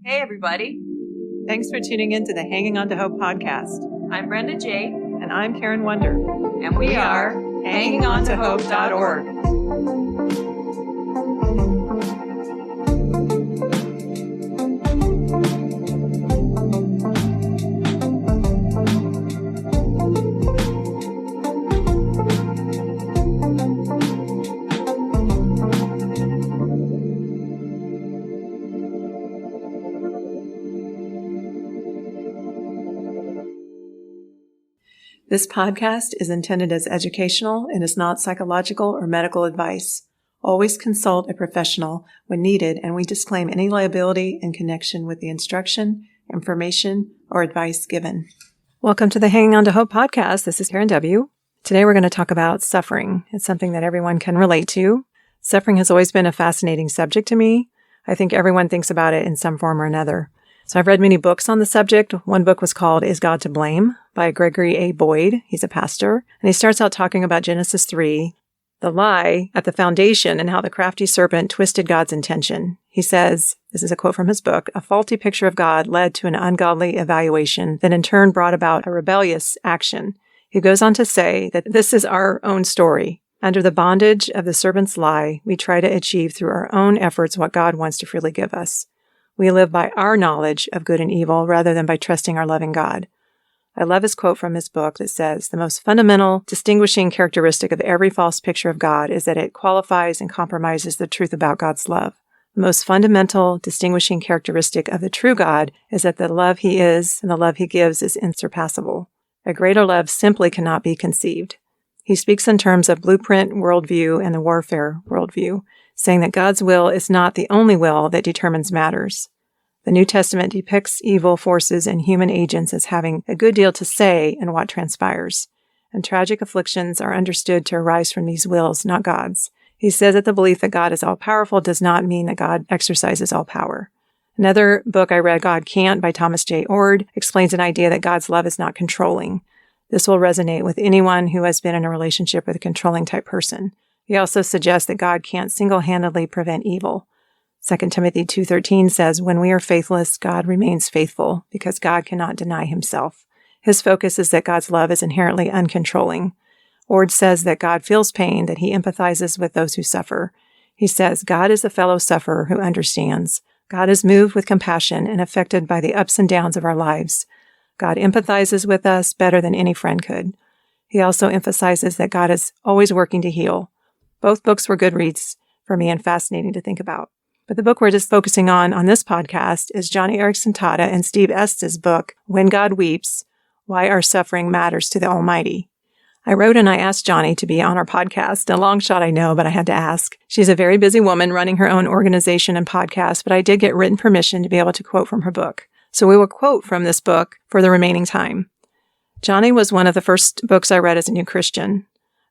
Hey, everybody. Thanks for tuning in to the Hanging On to Hope podcast. I'm Brenda J. And I'm Karen Wonder. And we are HangingOnToHope.org. This podcast is intended as educational and is not psychological or medical advice. Always consult a professional when needed, and we disclaim any liability in connection with the instruction, information, or advice given. Welcome to the Hanging On to Hope podcast. This is Karen W. Today we're going to talk about suffering. It's something that everyone can relate to. Suffering has always been a fascinating subject to me. I think everyone thinks about it in some form or another. So I've read many books on the subject. One book was called Is God to Blame? By Gregory A. Boyd. He's a pastor. And he starts out talking about Genesis 3, the lie at the foundation and how the crafty serpent twisted God's intention. He says, this is a quote from his book, a faulty picture of God led to an ungodly evaluation that in turn brought about a rebellious action. He goes on to say that this is our own story. Under the bondage of the serpent's lie, we try to achieve through our own efforts what God wants to freely give us. We live by our knowledge of good and evil rather than by trusting our loving God. I love his quote from his book that says, the most fundamental distinguishing characteristic of every false picture of God is that it qualifies and compromises the truth about God's love. The most fundamental distinguishing characteristic of the true God is that the love he is and the love he gives is insurpassable. A greater love simply cannot be conceived. He speaks in terms of blueprint worldview and the warfare worldview, saying that God's will is not the only will that determines matters. The New Testament depicts evil forces and human agents as having a good deal to say in what transpires, and tragic afflictions are understood to arise from these wills, not God's. He says that the belief that God is all-powerful does not mean that God exercises all power. Another book I read, God Can't, by Thomas J. Ord, explains an idea that God's love is not controlling. This will resonate with anyone who has been in a relationship with a controlling type person. He also suggests that God can't single-handedly prevent evil. 2 Timothy 2:13 says, when we are faithless, God remains faithful, because God cannot deny himself. His focus is that God's love is inherently uncontrolling. Ord says that God feels pain, that he empathizes with those who suffer. He says, God is a fellow sufferer who understands. God is moved with compassion and affected by the ups and downs of our lives. God empathizes with us better than any friend could. He also emphasizes that God is always working to heal. Both books were good reads for me and fascinating to think about. But the book we're just focusing on this podcast is Joni Eareckson Tada and Steve Estes' book, When God Weeps, Why Our Suffering Matters to the Almighty. I wrote and I asked Joni to be on our podcast. A long shot, I know, but I had to ask. She's a very busy woman running her own organization and podcast, but I did get written permission to be able to quote from her book. So we will quote from this book for the remaining time. Joni was one of the first books I read as a new Christian.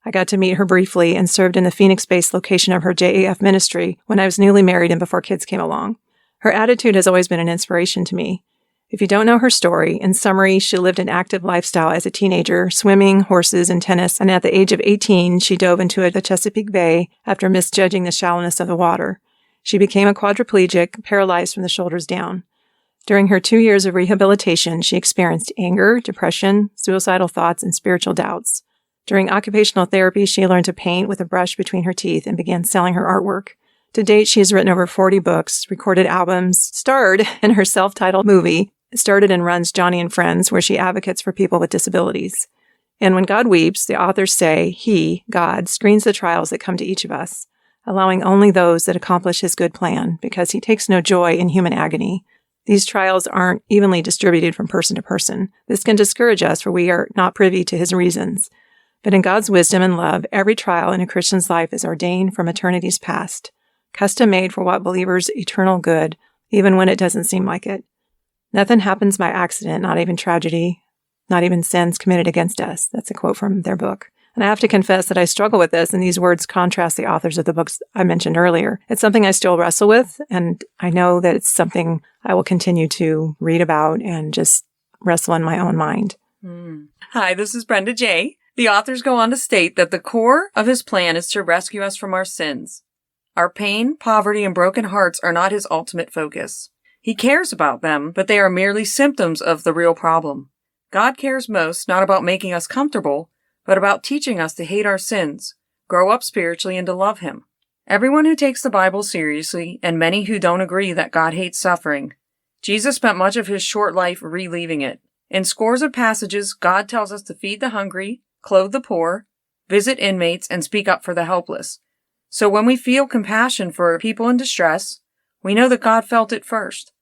I got to meet her briefly and served in the Phoenix-based location of her JAF ministry when I was newly married and before kids came along. Her attitude has always been an inspiration to me. If you don't know her story, in summary, she lived an active lifestyle as a teenager, swimming, horses, and tennis, and at the age of 18, she dove into the Chesapeake Bay after misjudging the shallowness of the water. She became a quadriplegic, paralyzed from the shoulders down. During her 2 years of rehabilitation, she experienced anger, depression, suicidal thoughts, and spiritual doubts. During occupational therapy, she learned to paint with a brush between her teeth and began selling her artwork. To date, she has written over 40 books, recorded albums, starred in her self-titled movie, started and runs Joni and Friends, where she advocates for people with disabilities. And When God Weeps, the authors say, He, God, screens the trials that come to each of us, allowing only those that accomplish His good plan, because He takes no joy in human agony. These trials aren't evenly distributed from person to person. This can discourage us, for we are not privy to His reasons. But in God's wisdom and love, every trial in a Christian's life is ordained from eternity's past, custom-made for what believers' eternal good, even when it doesn't seem like it. Nothing happens by accident, not even tragedy, not even sins committed against us. That's a quote from their book. And I have to confess that I struggle with this, and these words contrast the authors of the books I mentioned earlier. It's something I still wrestle with, and I know that it's something I will continue to read about and just wrestle in my own mind. Hi, this is Brenda J. The authors go on to state that the core of his plan is to rescue us from our sins. Our pain, poverty, and broken hearts are not his ultimate focus. He cares about them, but they are merely symptoms of the real problem. God cares most not about making us comfortable, but about teaching us to hate our sins, grow up spiritually, and to love Him. Everyone who takes the Bible seriously, and many who don't agree that God hates suffering. Jesus spent much of His short life relieving it. In scores of passages, God tells us to feed the hungry, clothe the poor, visit inmates, and speak up for the helpless. So when we feel compassion for people in distress, we know that God felt it first.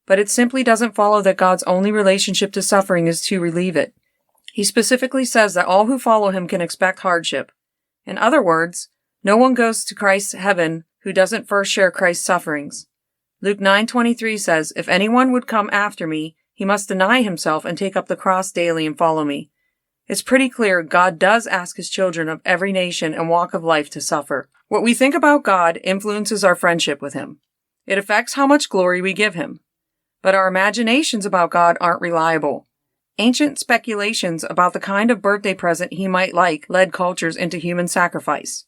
But it simply doesn't follow that God's only relationship to suffering is to relieve it. He specifically says that all who follow Him can expect hardship. In other words, no one goes to Christ's heaven who doesn't first share Christ's sufferings. Luke 9:23 says, "If anyone would come after me, he must deny himself and take up the cross daily and follow me." It's pretty clear God does ask His children of every nation and walk of life to suffer. What we think about God influences our friendship with Him. It affects how much glory we give Him. But our imaginations about God aren't reliable. Ancient speculations about the kind of birthday present He might like led cultures into human sacrifice.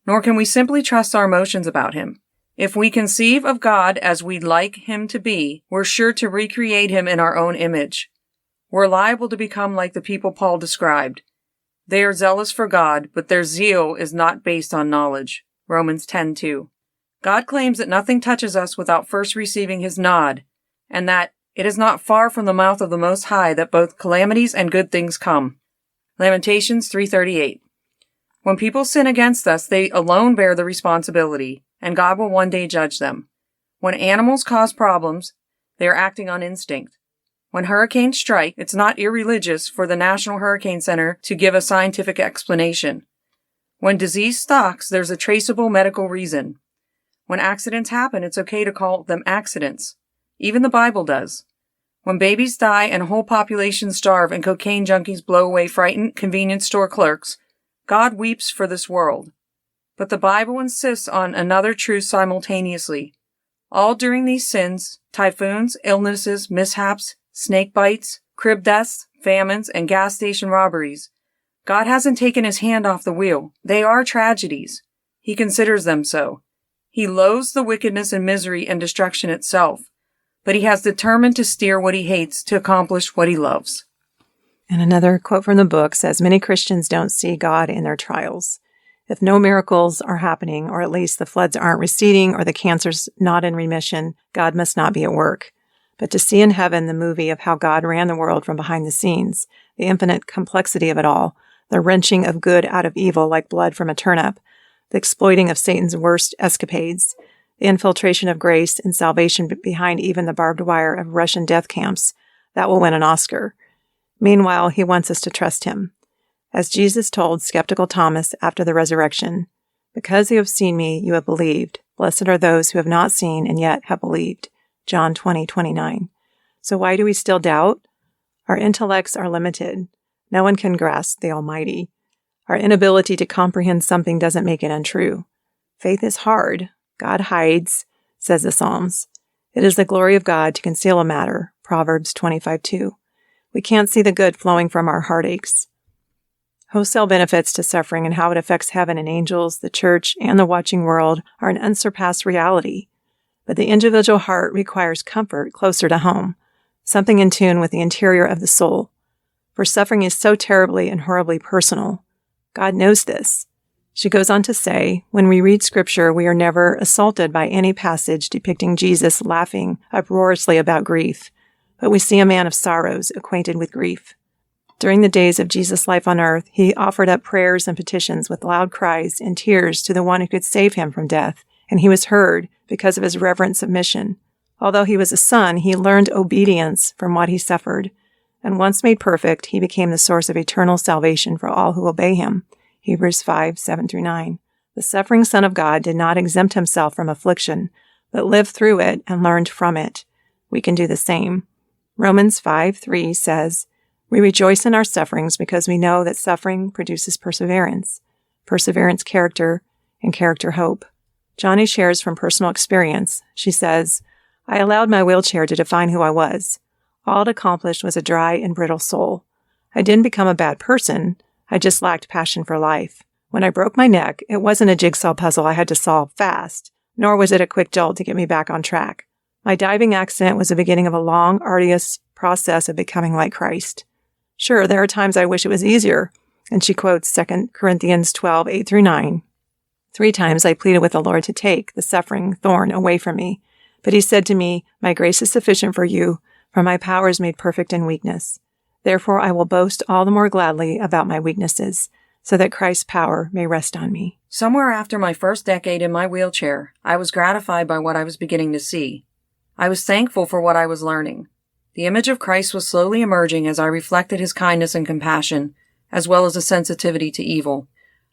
Nor can we simply trust our emotions about Him. If we conceive of God as we'd like Him to be, we're sure to recreate Him in our own image. We're liable to become like the people Paul described. They are zealous for God, but their zeal is not based on knowledge. Romans 10:2. God claims that nothing touches us without first receiving His nod, and that it is not far from the mouth of the Most High that both calamities and good things come. Lamentations 3:38. When people sin against us, they alone bear the responsibility, and God will one day judge them. When animals cause problems, they are acting on instinct. When hurricanes strike, it's not irreligious for the National Hurricane Center to give a scientific explanation. When disease stalks, there's a traceable medical reason. When accidents happen, it's okay to call them accidents. Even the Bible does. When babies die and whole populations starve and cocaine junkies blow away frightened convenience store clerks, God weeps for this world. But the Bible insists on another truth simultaneously. All during these sins, typhoons, illnesses, mishaps, snake bites, crib deaths, famines, and gas station robberies, God hasn't taken His hand off the wheel. They are tragedies. He considers them so. He loathes the wickedness and misery and destruction itself, but He has determined to steer what He hates to accomplish what He loves. And another quote from the book says, "Many Christians don't see God in their trials. If no miracles are happening, or at least the floods aren't receding or the cancer's not in remission, God must not be at work. But to see in heaven the movie of how God ran the world from behind the scenes, the infinite complexity of it all, the wrenching of good out of evil like blood from a turnip, the exploiting of Satan's worst escapades, the infiltration of grace and salvation behind even the barbed wire of Russian death camps, that will win an Oscar. Meanwhile, He wants us to trust Him. As Jesus told skeptical Thomas after the resurrection, 'Because you have seen me, you have believed. Blessed are those who have not seen and yet have believed.' John 20:29. So why do we still doubt? Our intellects are limited. No one can grasp the Almighty. Our inability to comprehend something doesn't make it untrue. Faith is hard. God hides, says the Psalms. It is the glory of God to conceal a matter, Proverbs 25:2. We can't see the good flowing from our heartaches. Wholesale benefits to suffering and how it affects heaven and angels, the church, and the watching world are an unsurpassed reality. But the individual heart requires comfort closer to home, something in tune with the interior of the soul. For suffering is so terribly and horribly personal. God knows this. She goes on to say, when we read Scripture, we are never assaulted by any passage depicting Jesus laughing uproariously about grief, but we see a man of sorrows acquainted with grief. During the days of Jesus' life on earth, He offered up prayers and petitions with loud cries and tears to the one who could save Him from death, and He was heard because of His reverent submission. Although He was a son, He learned obedience from what He suffered, and once made perfect, He became the source of eternal salvation for all who obey Him. Hebrews 5:7-9. The suffering Son of God did not exempt Himself from affliction, but lived through it and learned from it. We can do the same. Romans 5:3 says, "We rejoice in our sufferings because we know that suffering produces perseverance. Perseverance, character, and character, hope." Joni shares from personal experience. She says, "I allowed my wheelchair to define who I was. All it accomplished was a dry and brittle soul. I didn't become a bad person. I just lacked passion for life. When I broke my neck, it wasn't a jigsaw puzzle I had to solve fast, nor was it a quick jolt to get me back on track. My diving accident was the beginning of a long, arduous process of becoming like Christ. Sure, there are times I wish it was easier. And she quotes 2 Corinthians 12, 8-9. 3 times I pleaded with the Lord to take the suffering thorn away from me. But he said to me, "My grace is sufficient for you, for my power is made perfect in weakness. Therefore I will boast all the more gladly about my weaknesses, so that Christ's power may rest on me." Somewhere after my first decade in my wheelchair, I was gratified by what I was beginning to see. I was thankful for what I was learning. The image of Christ was slowly emerging as I reflected his kindness and compassion, as well as a sensitivity to evil.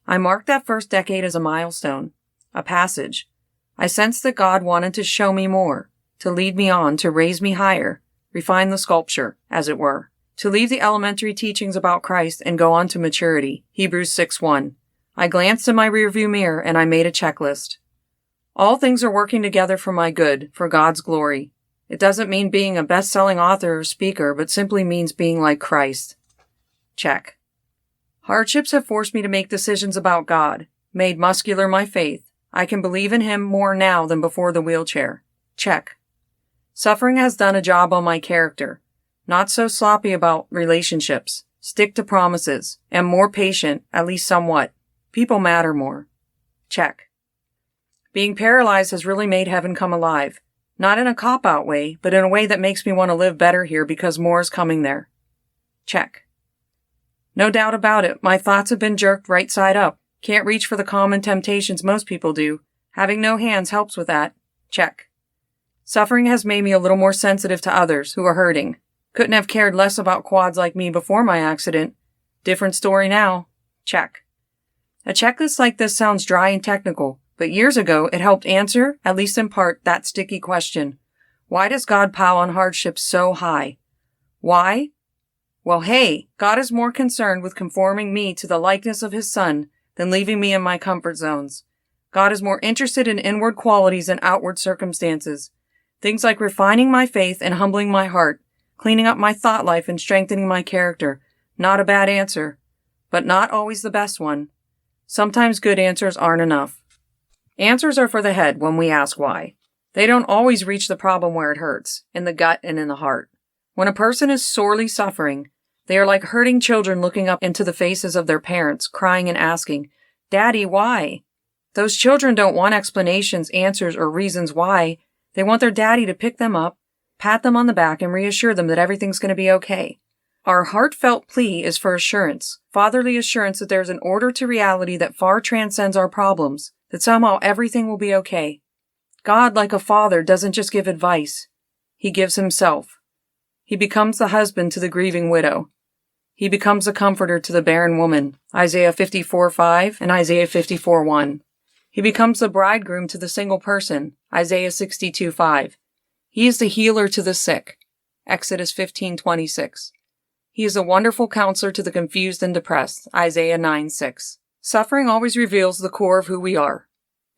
I marked that first decade as a milestone, a passage. I sensed that God wanted to show me more, to lead me on, to raise me higher, refine the sculpture, as it were, to leave the elementary teachings about Christ and go on to maturity. Hebrews 6:1. I glanced in my rearview mirror and I made a checklist. All things are working together for my good, for God's glory. It doesn't mean being a best-selling author or speaker, but simply means being like Christ. Check. Hardships have forced me to make decisions about God, made muscular my faith. I can believe in him more now than before the wheelchair. Check. Suffering has done a job on my character. Not so sloppy about relationships, stick to promises, and more patient, at least somewhat. People matter more. Check. Being paralyzed has really made heaven come alive. Not in a cop-out way, but in a way that makes me want to live better here because more is coming there. Check. No doubt about it, my thoughts have been jerked right side up. Can't reach for the common temptations most people do. Having no hands helps with that. Check. Suffering has made me a little more sensitive to others who are hurting. Couldn't have cared less about quads like me before my accident. Different story now. Check. A checklist like this sounds dry and technical, but years ago it helped answer, at least in part, that sticky question. Why does God pile on hardships so high? Why? Well, hey, God is more concerned with conforming me to the likeness of his Son than leaving me in my comfort zones. God is more interested in inward qualities than outward circumstances. Things like refining my faith and humbling my heart, cleaning up my thought life and strengthening my character. Not a bad answer, but not always the best one. Sometimes good answers aren't enough. Answers are for the head when we ask why. They don't always reach the problem where it hurts, in the gut and in the heart. When a person is sorely suffering, they are like hurting children looking up into the faces of their parents, crying and asking, "Daddy, why?" Those children don't want explanations, answers, or reasons why. They want their daddy to pick them up, pat them on the back, and reassure them that everything's going to be okay. Our heartfelt plea is for assurance, fatherly assurance that there's an order to reality that far transcends our problems, that somehow everything will be okay. God, like a father, doesn't just give advice. He gives himself. He becomes the husband to the grieving widow. He becomes a comforter to the barren woman, Isaiah 54:5 and Isaiah 54:1. He becomes the bridegroom to the single person, Isaiah 62:5. He is the healer to the sick, Exodus 15:26. He is a wonderful counselor to the confused and depressed, Isaiah 9:6. Suffering always reveals the core of who we are.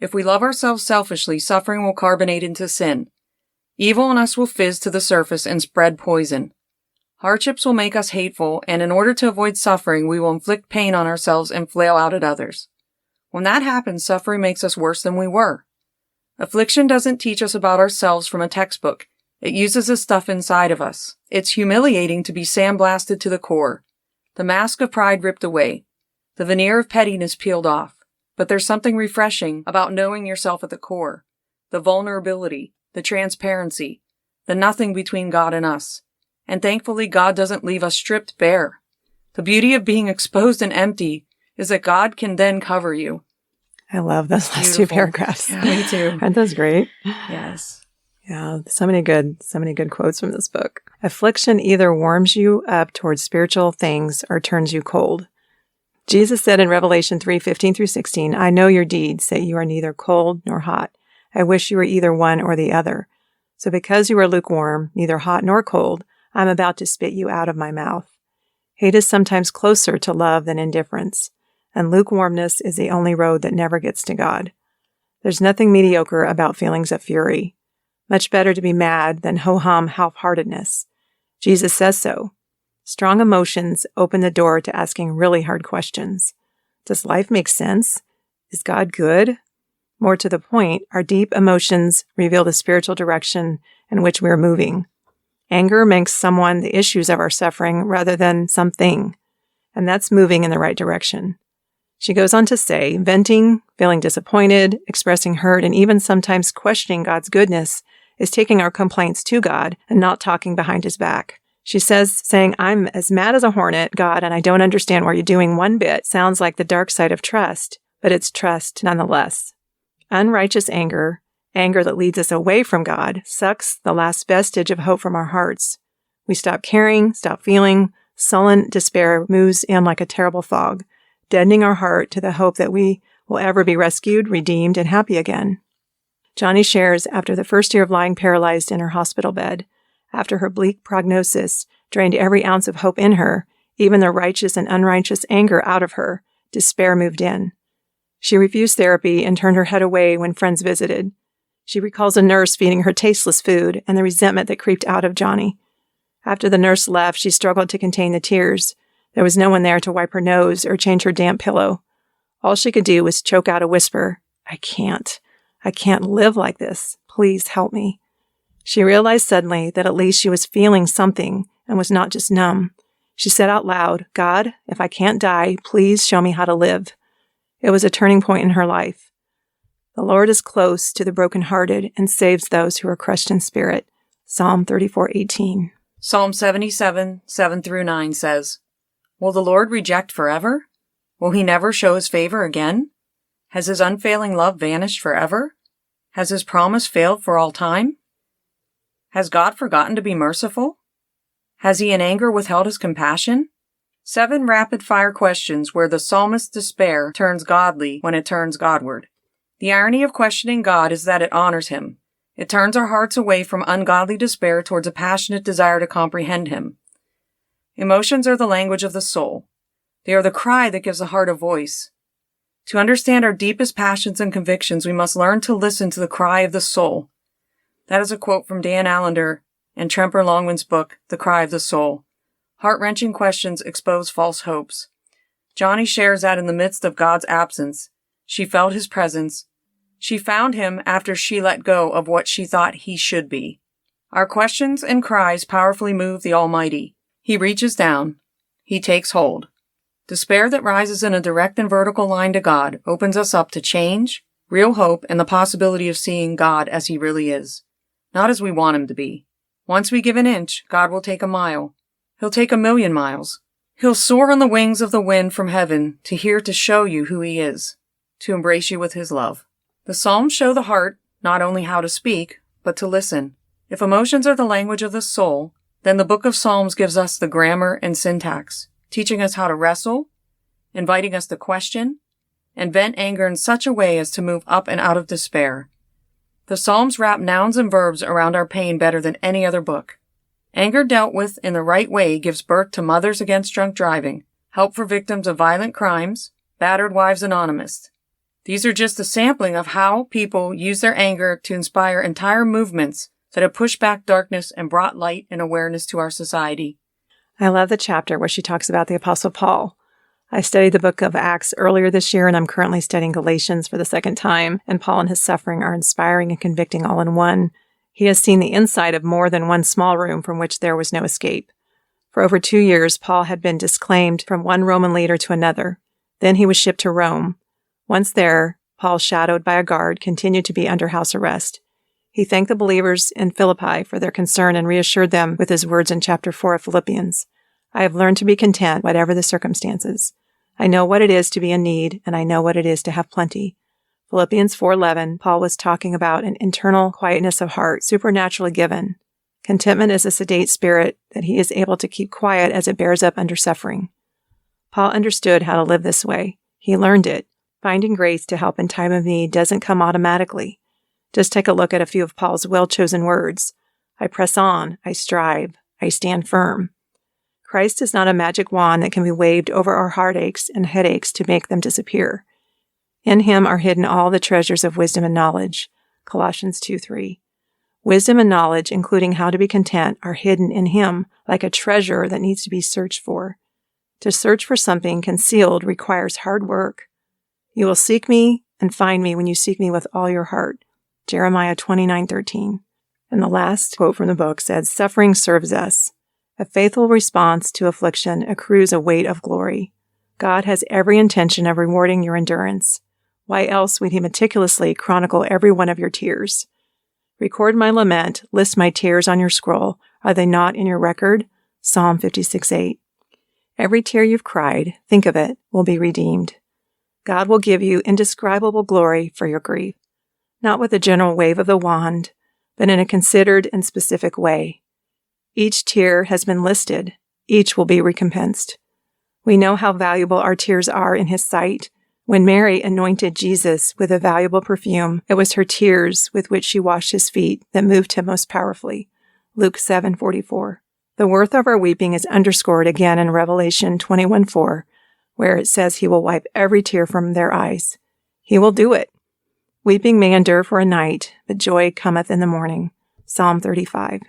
If we love ourselves selfishly, suffering will carbonate into sin. Evil in us will fizz to the surface and spread poison. Hardships will make us hateful, and in order to avoid suffering, we will inflict pain on ourselves and flail out at others. When that happens, suffering makes us worse than we were. Affliction doesn't teach us about ourselves from a textbook. It uses the stuff inside of us. It's humiliating to be sandblasted to the core. The mask of pride ripped away. The veneer of pettiness peeled off. But there's something refreshing about knowing yourself at the core. The vulnerability, the transparency, the nothing between God and us. And thankfully, God doesn't leave us stripped bare. The beauty of being exposed and empty is that God can then cover you. I love those last two paragraphs. Yeah, me too. Aren't those great? Yes. Yeah, so many good quotes from this book. Affliction either warms you up towards spiritual things or turns you cold. Jesus said in Revelation 3:15-16, "I know your deeds, that you are neither cold nor hot. I wish you were either one or the other. So because you are lukewarm, neither hot nor cold, I'm about to spit you out of my mouth." Hate is sometimes closer to love than indifference, and lukewarmness is the only road that never gets to God. There's nothing mediocre about feelings of fury. Much better to be mad than ho-hum half-heartedness. Jesus says so. Strong emotions open the door to asking really hard questions. Does life make sense? Is God good? More to the point, our deep emotions reveal the spiritual direction in which we are moving. Anger makes someone the issues of our suffering rather than something, and that's moving in the right direction. She goes on to say, venting, feeling disappointed, expressing hurt, and even sometimes questioning God's goodness is taking our complaints to God and not talking behind his back. She says, saying, I'm as mad as a hornet, God, and I don't understand what you're doing one bit, sounds like the dark side of trust, but it's trust nonetheless. Unrighteous anger, anger that leads us away from God, sucks the last vestige of hope from our hearts. We stop caring, stop feeling. Sullen despair moves in like a terrible fog, deadening our heart to the hope that we will ever be rescued, redeemed, and happy again. Joni shares after the first year of lying paralyzed in her hospital bed, after her bleak prognosis drained every ounce of hope in her, even the righteous and unrighteous anger out of her, despair moved in. She refused therapy and turned her head away when friends visited. She recalls a nurse feeding her tasteless food and the resentment that creeped out of Joni. After the nurse left, she struggled to contain the tears. There was no one there to wipe her nose or change her damp pillow. All she could do was choke out a whisper, I can't live like this. Please help me. She realized suddenly that at least she was feeling something and was not just numb. She said out loud, God, if I can't die, please show me how to live. It was a turning point in her life. The Lord is close to the brokenhearted and saves those who are crushed in spirit. Psalm 34:18. Psalm 77, 7-9 says, Will the Lord reject forever? Will he never show his favor again? Has his unfailing love vanished forever? Has his promise failed for all time? Has God forgotten to be merciful? Has he in anger withheld his compassion? 7 rapid-fire questions where the psalmist's despair turns godly when it turns Godward. The irony of questioning God is that it honors him. It turns our hearts away from ungodly despair towards a passionate desire to comprehend him. Emotions are the language of the soul. They are the cry that gives the heart a voice. To understand our deepest passions and convictions, we must learn to listen to the cry of the soul. That is a quote from Dan Allender in Tremper Longman's book, The Cry of the Soul. Heart-wrenching questions expose false hopes. Joni shares that in the midst of God's absence, she felt his presence. She found him after she let go of what she thought he should be. Our questions and cries powerfully move the Almighty. He reaches down. He takes hold. Despair that rises in a direct and vertical line to God opens us up to change, real hope, and the possibility of seeing God as he really is, not as we want him to be. Once we give an inch, God will take a mile. He'll take 1,000,000 miles. He'll soar on the wings of the wind from heaven to show you who he is, to embrace you with his love. The Psalms show the heart not only how to speak, but to listen. If emotions are the language of the soul, then the book of Psalms gives us the grammar and syntax, teaching us how to wrestle, inviting us to question, and vent anger in such a way as to move up and out of despair. The Psalms wrap nouns and verbs around our pain better than any other book. Anger dealt with in the right way gives birth to Mothers Against Drunk Driving, help for victims of violent crimes, Battered Wives Anonymous. These are just a sampling of how people use their anger to inspire entire movements that have pushed back darkness and brought light and awareness to our society. I love the chapter where she talks about the Apostle Paul. I studied the book of Acts earlier this year, and I'm currently studying Galatians for the second time, and Paul and his suffering are inspiring and convicting all in one. He has seen the inside of more than one small room from which there was no escape. For over 2 years, Paul had been disclaimed from one Roman leader to another. Then he was shipped to Rome. Once there, Paul, shadowed by a guard, continued to be under house arrest. He thanked the believers in Philippi for their concern and reassured them with his words in chapter 4 of Philippians. I have learned to be content, whatever the circumstances. I know what it is to be in need, and I know what it is to have plenty. Philippians 4:11, Paul was talking about an internal quietness of heart, supernaturally given. Contentment is a sedate spirit that he is able to keep quiet as it bears up under suffering. Paul understood how to live this way. He learned it. Finding grace to help in time of need doesn't come automatically. Just take a look at a few of Paul's well-chosen words. I press on, I strive, I stand firm. Christ is not a magic wand that can be waved over our heartaches and headaches to make them disappear. In him are hidden all the treasures of wisdom and knowledge. Colossians 2:3. Wisdom and knowledge, including how to be content, are hidden in him like a treasure that needs to be searched for. To search for something concealed requires hard work. You will seek me and find me when you seek me with all your heart. Jeremiah 29:13. And the last quote from the book said, "Suffering serves us. A faithful response to affliction accrues a weight of glory. God has every intention of rewarding your endurance. Why else would he meticulously chronicle every one of your tears? Record my lament, list my tears on your scroll. Are they not in your record?" Psalm 56:8. Every tear you've cried, think of it, will be redeemed. God will give you indescribable glory for your grief, not with a general wave of the wand, but in a considered and specific way. Each tear has been listed. Each will be recompensed. We know how valuable our tears are in his sight. When Mary anointed Jesus with a valuable perfume, it was her tears with which she washed his feet that moved him most powerfully. Luke 7:44. The worth of our weeping is underscored again in Revelation 21:4, where it says he will wipe every tear from their eyes. He will do it. Weeping may endure for a night, but joy cometh in the morning. Psalm 35.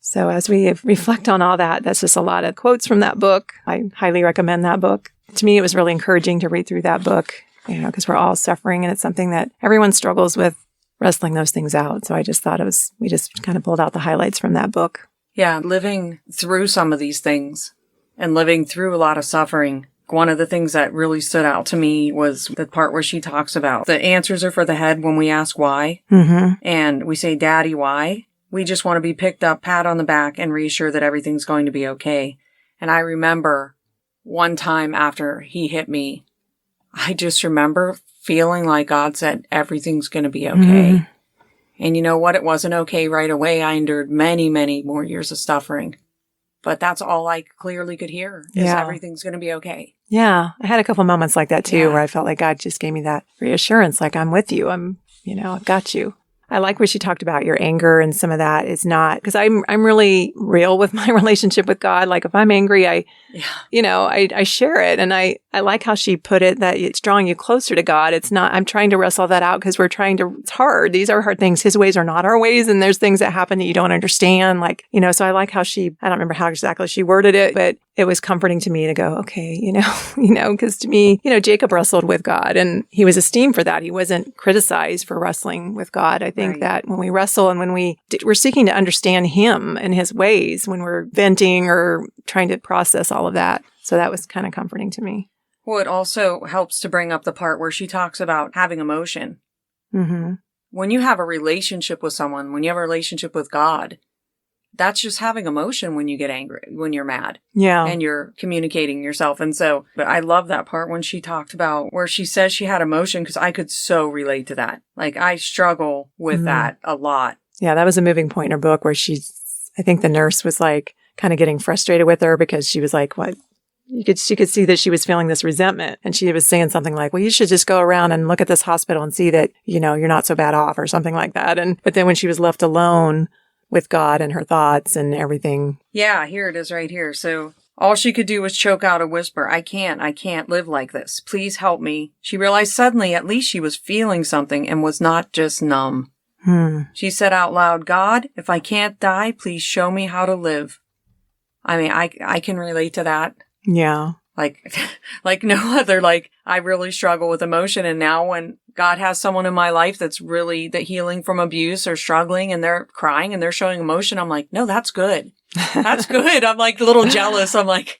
So as we reflect on all that, that's just a lot of quotes from that book. I highly recommend that book. To me, it was really encouraging to read through that book, because we're all suffering, and it's something that everyone struggles with, wrestling those things out. So I just thought we just kind of pulled out the highlights from that book. Yeah, living through some of these things and living through a lot of suffering. One of the things that really stood out to me was the part where she talks about the answers are for the head when we ask why. Mm-hmm. And we say, "Daddy, why?" We just want to be picked up, pat on the back, and reassured that everything's going to be okay. And I remember one time after he hit me, I just remember feeling like God said, everything's going to be okay. Mm-hmm. And you know what? It wasn't okay right away. I endured many, many more years of suffering. But that's all I clearly could hear is everything's going to be okay. Yeah. I had a couple moments like that too, where I felt like God just gave me that reassurance, like I'm with you. I've got you. I like what she talked about your anger, and some of that is not, because I'm really real with my relationship with God. Like if I'm angry, I share it. And I like how she put it, that it's drawing you closer to God. It's not, I'm trying to wrestle that out because it's hard. These are hard things. His ways are not our ways. And there's things that happen that you don't understand. So I like how I don't remember how exactly she worded it, but it was comforting to me to go, okay, because to me, Jacob wrestled with God and he was esteemed for that. He wasn't criticized for wrestling with God. I think that when we wrestle and when we're seeking to understand him and his ways, when we're venting or trying to process all of that. So that was kind of comforting to me. Well, it also helps to bring up the part where she talks about having emotion. Mm-hmm. When you have a relationship with someone, when you have a relationship with God, that's just having emotion when you get angry, when you're mad. Yeah. And you're communicating yourself. And so, but I love that part when she talked about where she says she had emotion, because I could so relate to that. Like I struggle with that a lot. Yeah, that was a moving point in her book where I think the nurse was like kind of getting frustrated with her because she was like, what? She could see that she was feeling this resentment, and she was saying something like, well, you should just go around and look at this hospital and see that, you're not so bad off, or something like that. But then when she was left alone with God and her thoughts and everything. Yeah, here it is right here. So all she could do was choke out a whisper. I can't live like this. Please help me. She realized suddenly at least she was feeling something and was not just numb. She said out loud, God, if I can't die, please show me how to live. I mean, I can relate to that. Yeah. Like no other. Like I really struggle with emotion. And now when God has someone in my life that's really healing from abuse or struggling and they're crying and they're showing emotion, I'm like, no, that's good. That's good. I'm like a little jealous. I'm like,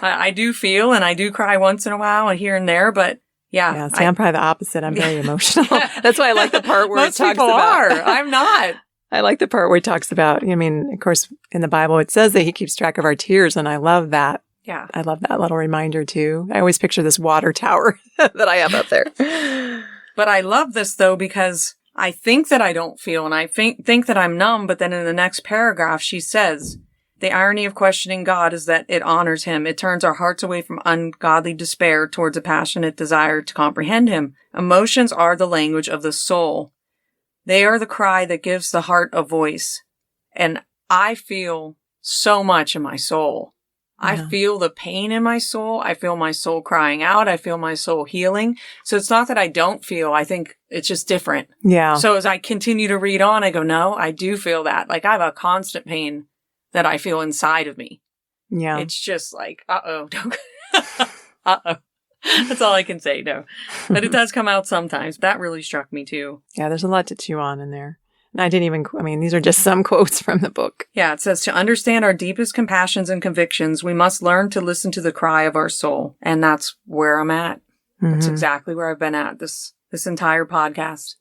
I do feel and I do cry once in a while and here and there, but yeah. See, I'm probably the opposite. I'm very emotional. That's why I like the part where Most people are. I'm not. I like the part where he talks about, of course, in the Bible, it says that he keeps track of our tears. And I love that. Yeah. I love that little reminder too. I always picture this water tower that I have up there. But I love this though, because I think that I don't feel and I think that I'm numb. But then in the next paragraph, she says, the irony of questioning God is that it honors him. It turns our hearts away from ungodly despair towards a passionate desire to comprehend him. Emotions are the language of the soul. They are the cry that gives the heart a voice. And I feel so much in my soul. I feel the pain in my soul. I feel my soul crying out. I feel my soul healing. So it's not that I don't feel. I think it's just different. Yeah. So as I continue to read on, I go, no, I do feel that. Like I have a constant pain that I feel inside of me. Yeah. It's just like, uh-oh. Uh-oh. That's all I can say, no. But it does come out sometimes. That really struck me too. Yeah, there's a lot to chew on in there. And these are just some quotes from the book. Yeah, it says, to understand our deepest compassions and convictions, we must learn to listen to the cry of our soul. And that's where I'm at. That's exactly where I've been at this entire podcast.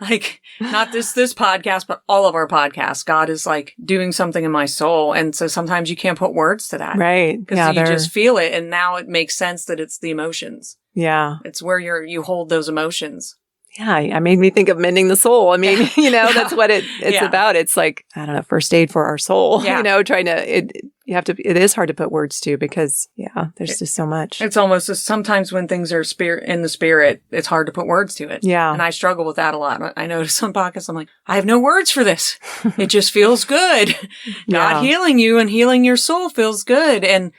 Like, not this podcast, but all of our podcasts. God is like doing something in my soul. And so sometimes you can't put words to that. Right. Because you just feel it. And now it makes sense that it's the emotions. Yeah. It's where you hold those emotions. Yeah, it made me think of Mending the Soul. I mean, that's what it's about. It's like, I don't know, first aid for our soul, it is hard to put words to because, there's just so much. It's almost sometimes when things are in the spirit, it's hard to put words to it. Yeah. And I struggle with that a lot. I notice some podcasts, I'm like, I have no words for this. It just feels good. God healing you and healing your soul feels good. And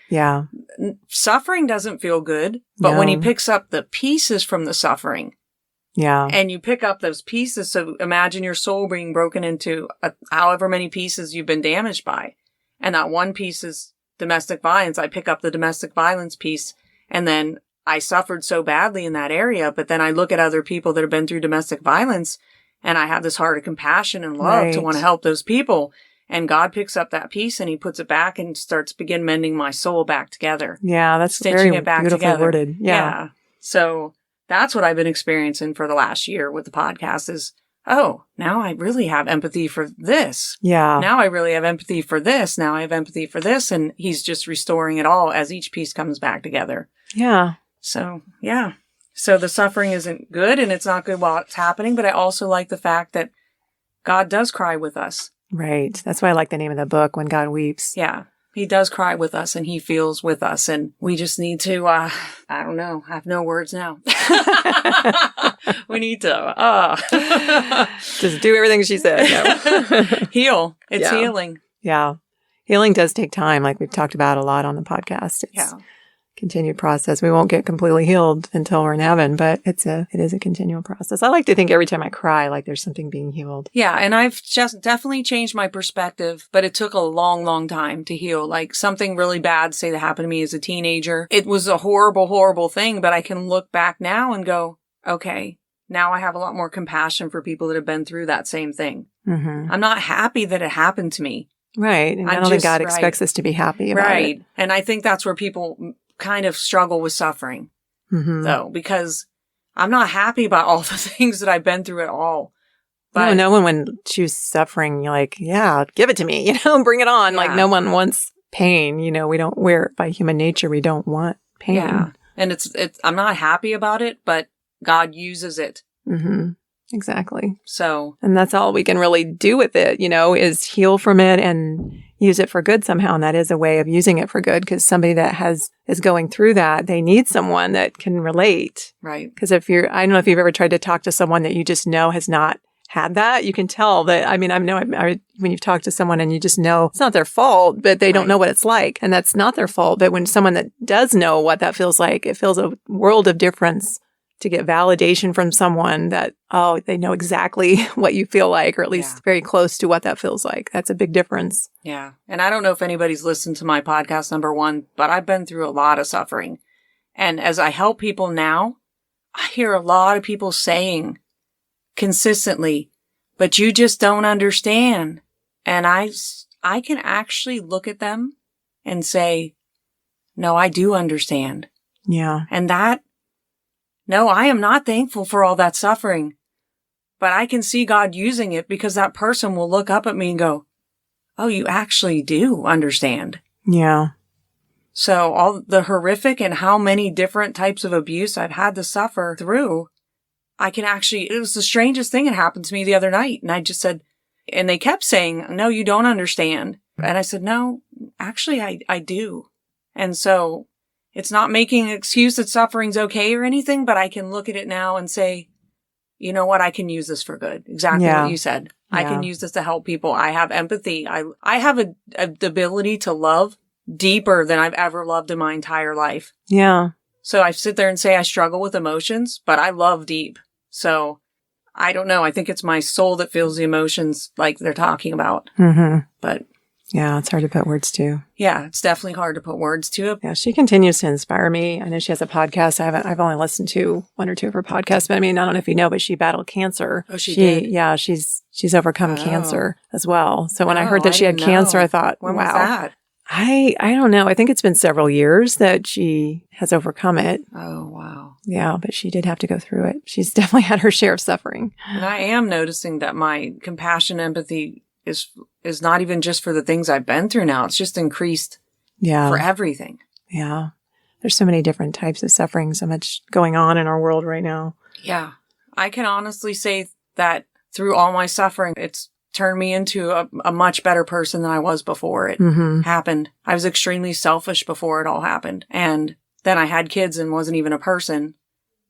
suffering doesn't feel good. But when he picks up the pieces from the suffering, and you pick up those pieces. So imagine your soul being broken into however many pieces you've been damaged by. And that one piece is domestic violence. I pick up the domestic violence piece. And then I suffered so badly in that area. But then I look at other people that have been through domestic violence. And I have this heart of compassion and love to want to help those people. And God picks up that piece and he puts it back and begin mending my soul back together. Yeah, that's stitching very it back beautifully together. Worded. Yeah. So that's what I've been experiencing for the last year with the podcast is, now I really have empathy for this. Yeah. Now I really have empathy for this. Now I have empathy for this. And he's just restoring it all as each piece comes back together. Yeah. So, yeah. So the suffering isn't good and it's not good while it's happening. But I also like the fact that God does cry with us. Right. That's why I like the name of the book, When God Weeps. Yeah. He does cry with us and he feels with us. And we just need to, I don't know, I have no words now. We need to, just do everything she said. No. Heal. It's healing. Yeah. Healing does take time, like we've talked about a lot on the podcast. It's a continued process. We won't get completely healed until we're in heaven, but it is a continual process. I like to think every time I cry, like there's something being healed. Yeah. And I've just definitely changed my perspective, but it took a long, long time to heal. Like something really bad, say that happened to me as a teenager. It was a horrible, horrible thing, but I can look back now and go, okay, now I have a lot more compassion for people that have been through that same thing. Mm-hmm. I'm not happy that it happened to me. Right. And I don't think God expects us to be happy about it. And I think that's where people kind of struggle with suffering, though, because I'm not happy about all the things that I've been through at all. But no one when she's suffering, you're like, give it to me, bring it on. Like no one wants pain, we're by human nature, we don't want pain. Yeah. And it's I'm not happy about it, but God uses it. Mm-hmm. Exactly. So. And that's all we can really do with it, is heal from it and use it for good somehow. And that is a way of using it for good because somebody that is going through that, they need someone that can relate. Right. Because I don't know if you've ever tried to talk to someone that you just know has not had that, you can tell that, when you've talked to someone and you just know it's not their fault, but they don't know what it's like. And that's not their fault. But when someone that does know what that feels like, it feels a world of difference to get validation from someone that, they know exactly what you feel like, or at least very close to what that feels like. That's a big difference. Yeah. And I don't know if anybody's listened to my podcast, number one, but I've been through a lot of suffering. And as I help people now, I hear a lot of people saying consistently, but you just don't understand. And I can actually look at them and say, no, I do understand. Yeah. And no, I am not thankful for all that suffering, but I can see God using it because that person will look up at me and go, oh, you actually do understand. Yeah. So all the horrific and how many different types of abuse I've had to suffer through, it was the strangest thing that happened to me the other night. And I just said, and they kept saying, no, you don't understand. And I said, no, actually, I do. And so it's not making an excuse that suffering's okay or anything, but I can look at it now and say, you know what? I can use this for good. Exactly what you said. Yeah. I can use this to help people. I have empathy. I have the ability to love deeper than I've ever loved in my entire life. Yeah. So I sit there and say I struggle with emotions, but I love deep. So I don't know. I think it's my soul that feels the emotions like they're talking about. Mm-hmm. But yeah, it's hard to put words to. Yeah, it's definitely hard to put words to it. Yeah, she continues to inspire me. I know she has a podcast. I've only listened to one or two of her podcasts, but I don't know if you know, but she battled cancer. Oh, she did? Yeah, she's she's overcome cancer as well. So when I heard that she had cancer, I thought, when wow. was that? I don't know. I think it's been several years that she has overcome it. Oh, wow. Yeah, but she did have to go through it. She's definitely had her share of suffering. And I am noticing that my compassion, empathy is not even just for the things I've been through now. It's just increased for everything. Yeah. There's so many different types of suffering, so much going on in our world right now. Yeah. I can honestly say that through all my suffering, it's turned me into a much better person than I was before it happened. I was extremely selfish before it all happened. And then I had kids and wasn't even a person.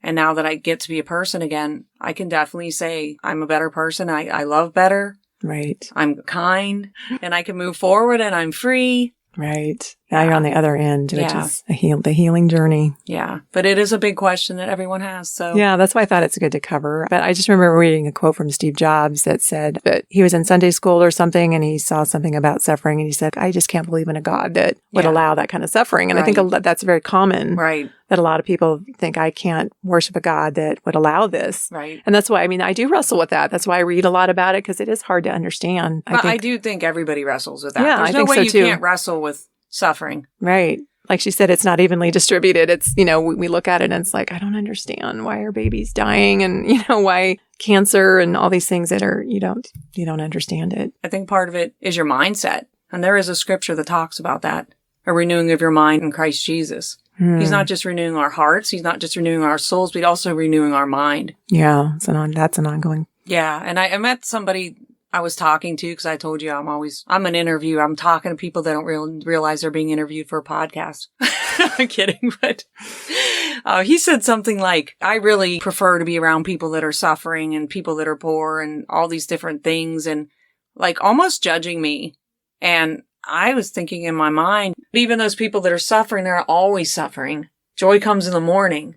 And now that I get to be a person again, I can definitely say I'm a better person. I love better. Right. I'm kind and I can move forward and I'm free. Right. Now you're on the other end, which is the healing journey. Yeah. But it is a big question that everyone has. So yeah, that's why I thought it's good to cover. But I just remember reading a quote from Steve Jobs that said that he was in Sunday school or something and he saw something about suffering and he said, I just can't believe in a God that would allow that kind of suffering. And I think that's very common. Right. That a lot of people think I can't worship a God that would allow this. Right. And that's why, I mean, I do wrestle with that. That's why I read a lot about it because it is hard to understand. I do think everybody wrestles with that. Yeah, There's no way you can't wrestle with suffering. Right. Like she said, it's not evenly distributed. It's, we look at it and it's like, I don't understand why are babies dying and, why cancer and all these things that are, you don't understand it. I think part of it is your mindset. And there is a scripture that talks about that. A renewing of your mind in Christ Jesus. He's not just renewing our hearts. He's not just renewing our souls, but also renewing our mind. Yeah. That's an ongoing. Yeah. And I met somebody I was talking to because I told you I'm an interviewer. I'm talking to people that don't realize they're being interviewed for a podcast. I'm kidding. But he said something like, I really prefer to be around people that are suffering and people that are poor and all these different things and like almost judging me. And I was thinking in my mind, even those people that are suffering, they're always suffering. Joy comes in the morning.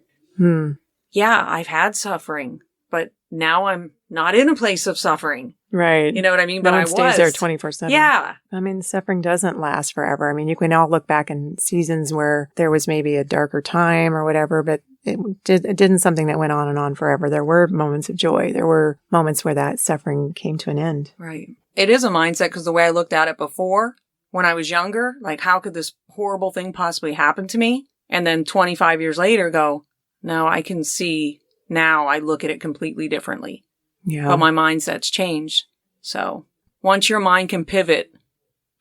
Yeah, I've had suffering, but now I'm not in a place of suffering. Right. You know what I mean? But I was. Stays there 24/7. Yeah. I mean, suffering doesn't last forever. I mean, you can all look back in seasons where there was maybe a darker time or whatever, but it didn't something that went on and on forever. There were moments of joy. There were moments where that suffering came to an end. Right. It is a mindset because the way I looked at it before, when I was younger, like how could this horrible thing possibly happen to me? And then 25 years later go, no, I can see now I look at it completely differently. Yeah. But my mindset's changed. So once your mind can pivot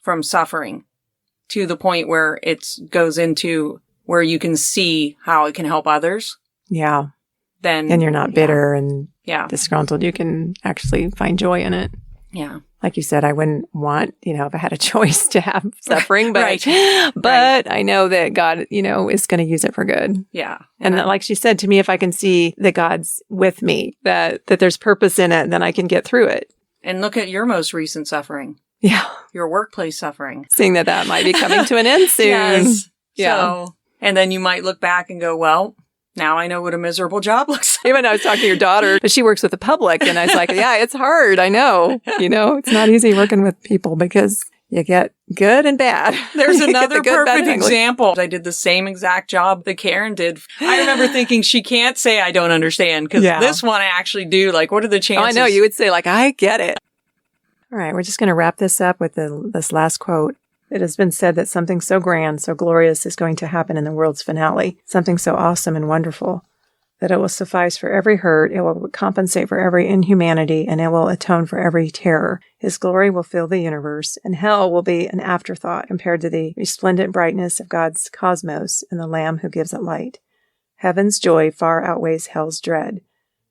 from suffering to the point where it goes into where you can see how it can help others. Yeah. Then. And you're not bitter and disgruntled. You can actually find joy in it. Yeah. Like you said, I wouldn't want, if I had a choice to have suffering, but I know that God, is going to use it for good. Yeah. And that, like she said to me, if I can see that God's with me, that there's purpose in it, then I can get through it. And look at your most recent suffering. Yeah. Your workplace suffering. Seeing that might be coming to an end soon. Yes. Yeah. So, and then you might look back and go, well, now I know what a miserable job looks like. Even I was talking to your daughter, but she works with the public. And I was like, yeah, it's hard. I know. It's not easy working with people because you get good and bad. There's another perfect example. I did the same exact job that Karen did. I remember thinking she can't say I don't understand because this one I actually do. Like, what are the chances? Oh, I know. You would say like, I get it. All right. We're just going to wrap this up with this last quote. It has been said that something so grand, so glorious is going to happen in the world's finale, something so awesome and wonderful, that it will suffice for every hurt, it will compensate for every inhumanity, and it will atone for every terror. His glory will fill the universe, and hell will be an afterthought compared to the resplendent brightness of God's cosmos and the Lamb who gives it light. Heaven's joy far outweighs hell's dread.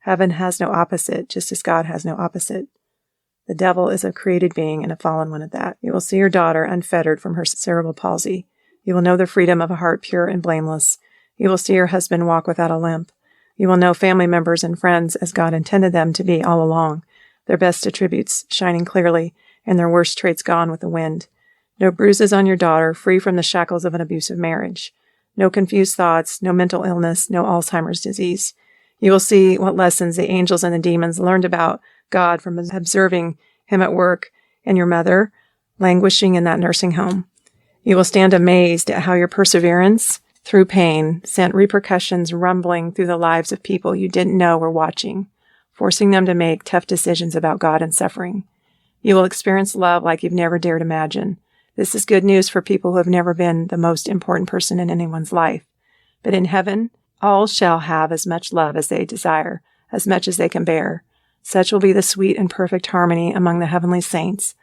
Heaven has no opposite, just as God has no opposite. The devil is a created being and a fallen one at that. You will see your daughter unfettered from her cerebral palsy. You will know the freedom of a heart pure and blameless. You will see your husband walk without a limp. You will know family members and friends as God intended them to be all along, their best attributes shining clearly and their worst traits gone with the wind. No bruises on your daughter, free from the shackles of an abusive marriage. No confused thoughts, no mental illness, no Alzheimer's disease. You will see what lessons the angels and the demons learned about God from observing him at work and your mother languishing in that nursing home. You will stand amazed at how your perseverance through pain sent repercussions rumbling through the lives of people you didn't know were watching. forcing them to make tough decisions about God and suffering. You will experience love like you've never dared imagine. This is good news for people who have never been the most important person in anyone's life. But in heaven, all shall have as much love as they desire, as much as they can bear. Such will be the sweet and perfect harmony among the heavenly saints.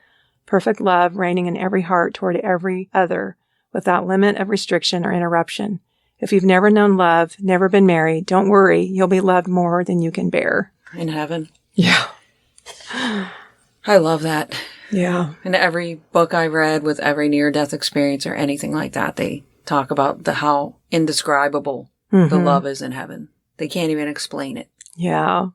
Perfect love reigning in every heart toward every other, without limit of restriction or interruption. If you've never known love, never been married, don't worry, you'll be loved more than you can bear. In heaven. Yeah. I love that. Yeah. In every book I read with every near-death experience or anything like that, they talk about how indescribable the love is in heaven. They can't even explain it. Yeah.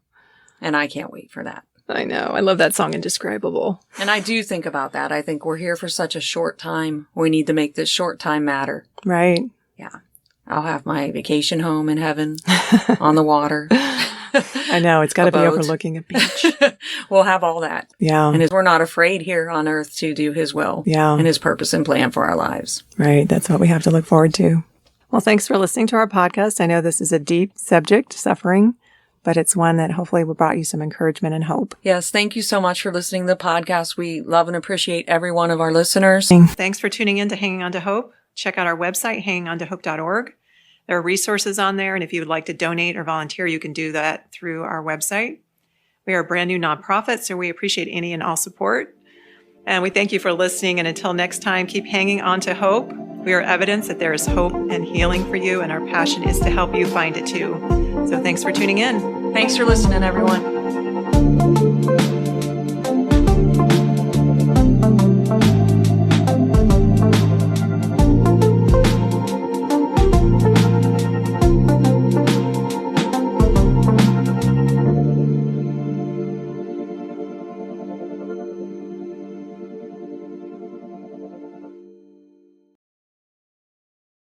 And I can't wait for that. I know. I love that song, Indescribable. And I do think about that. I think we're here for such a short time. We need to make this short time matter. Right. Yeah. I'll have my vacation home in heaven on the water. I know. It's got to be overlooking a beach. We'll have all that. Yeah. And we're not afraid here on earth to do his will. Yeah. And his purpose and plan for our lives. Right. That's what we have to look forward to. Well, thanks for listening to our podcast. I know this is a deep subject, suffering, but it's one that hopefully will brought you some encouragement and hope. Yes. Thank you so much for listening to the podcast. We love and appreciate every one of our listeners. Thanks for tuning in to Hanging On to Hope. Check out our website, hangingontohope.org. There are resources on there, and if you would like to donate or volunteer, you can do that through our website. We are a brand new nonprofit, so we appreciate any and all support. And we thank you for listening, and until next time, keep hanging on to hope. We are evidence that there is hope and healing for you, and our passion is to help you find it too. So thanks for tuning in. Thanks for listening, everyone.